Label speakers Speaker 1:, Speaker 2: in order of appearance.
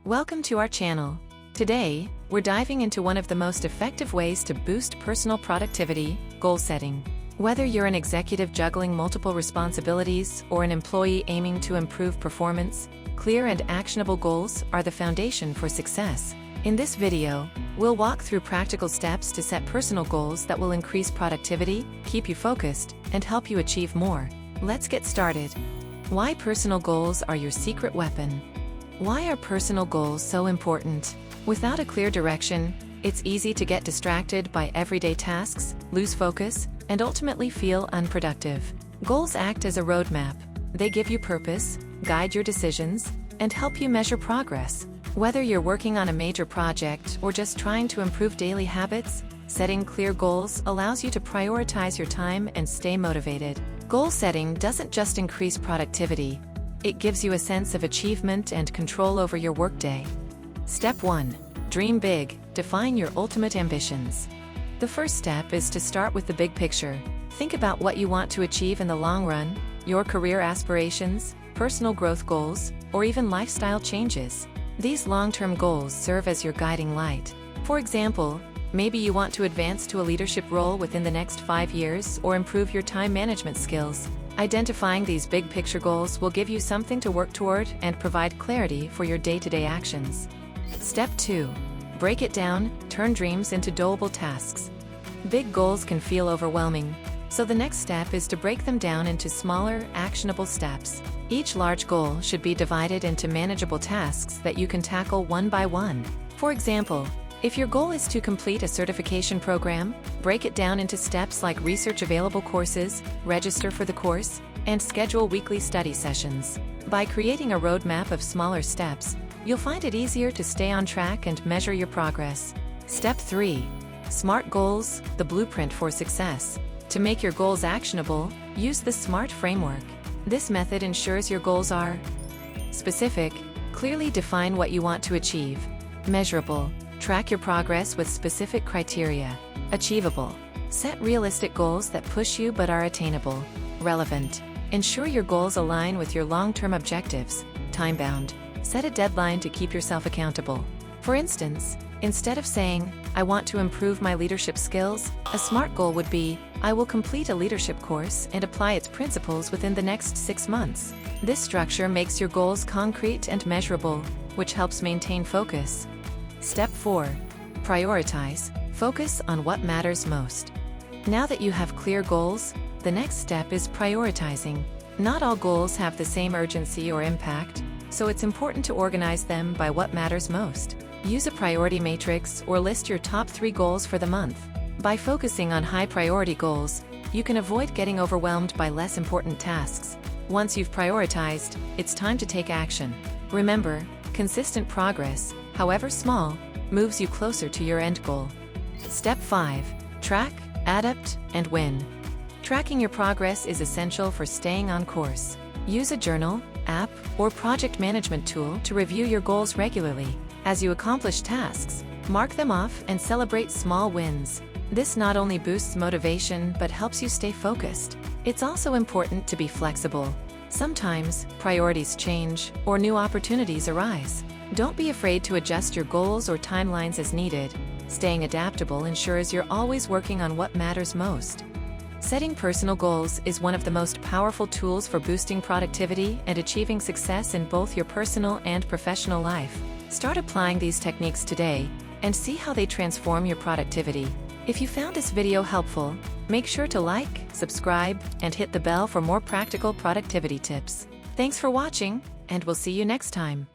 Speaker 1: Welcome to our channel. Today, we're diving into one of the most effective ways to boost personal productivity, goal setting. Whether you're an executive juggling multiple responsibilities or an employee aiming to improve performance, clear and actionable goals are the foundation for success. In this video, we'll walk through practical steps to set personal goals that will increase productivity, keep you focused, and help you achieve more. Let's get started. Why personal goals are your secret weapon. Why are personal goals so important? Without a clear direction, it's easy to get distracted by everyday tasks, lose focus, and ultimately feel unproductive. Goals act as a roadmap. They give you purpose, guide your decisions, and help you measure progress. Whether you're working on a major project or just trying to improve daily habits, setting clear goals allows you to prioritize your time and stay motivated. Goal setting doesn't just increase productivity. It gives you a sense of achievement and control over your workday. Step 1. Dream big. Define your ultimate ambitions. The first step is to start with the big picture. Think about what you want to achieve in the long run, your career aspirations, personal growth goals, or even lifestyle changes. These long-term goals serve as your guiding light. For example, maybe you want to advance to a leadership role within the next 5 years or improve your time management skills. Identifying these big picture goals will give you something to work toward and provide clarity for your day-to-day actions. Step 2. Break it down, turn dreams into doable tasks. Big goals can feel overwhelming, so the next step is to break them down into smaller, actionable steps. Each large goal should be divided into manageable tasks that you can tackle one by one. For example, if your goal is to complete a certification program, break it down into steps like research available courses, register for the course, and schedule weekly study sessions. By creating a roadmap of smaller steps, you'll find it easier to stay on track and measure your progress. Step 3. SMART goals, the blueprint for success. To make your goals actionable, use the SMART framework. This method ensures your goals are specific, clearly define what you want to achieve, measurable, track your progress with specific criteria, achievable, set realistic goals that push you but are attainable, relevant, ensure your goals align with your long-term objectives, time-bound, set a deadline to keep yourself accountable. For instance, instead of saying, "I want to improve my leadership skills," a SMART goal would be, "I will complete a leadership course and apply its principles within the next 6 months." This structure makes your goals concrete and measurable, which helps maintain focus. Step 4. Prioritize. Focus on what matters most. Now that you have clear goals, the next step is prioritizing. Not all goals have the same urgency or impact, so it's important to organize them by what matters most. Use a priority matrix or list your top 3 goals for the month. By focusing on high-priority goals, you can avoid getting overwhelmed by less important tasks. Once you've prioritized, it's time to take action. Remember, consistent progress, however small, moves you closer to your end goal. Step 5. Track, adapt, and win. Tracking your progress is essential for staying on course. Use a journal, app, or project management tool to review your goals regularly. As you accomplish tasks, mark them off and celebrate small wins. This not only boosts motivation but helps you stay focused. It's also important to be flexible. Sometimes, priorities change or new opportunities arise. Don't be afraid to adjust your goals or timelines as needed. Staying adaptable ensures you're always working on what matters most. Setting personal goals is one of the most powerful tools for boosting productivity and achieving success in both your personal and professional life. Start applying these techniques today and see how they transform your productivity. If you found this video helpful, make sure to like, subscribe, and hit the bell for more practical productivity tips. Thanks for watching, and we'll see you next time.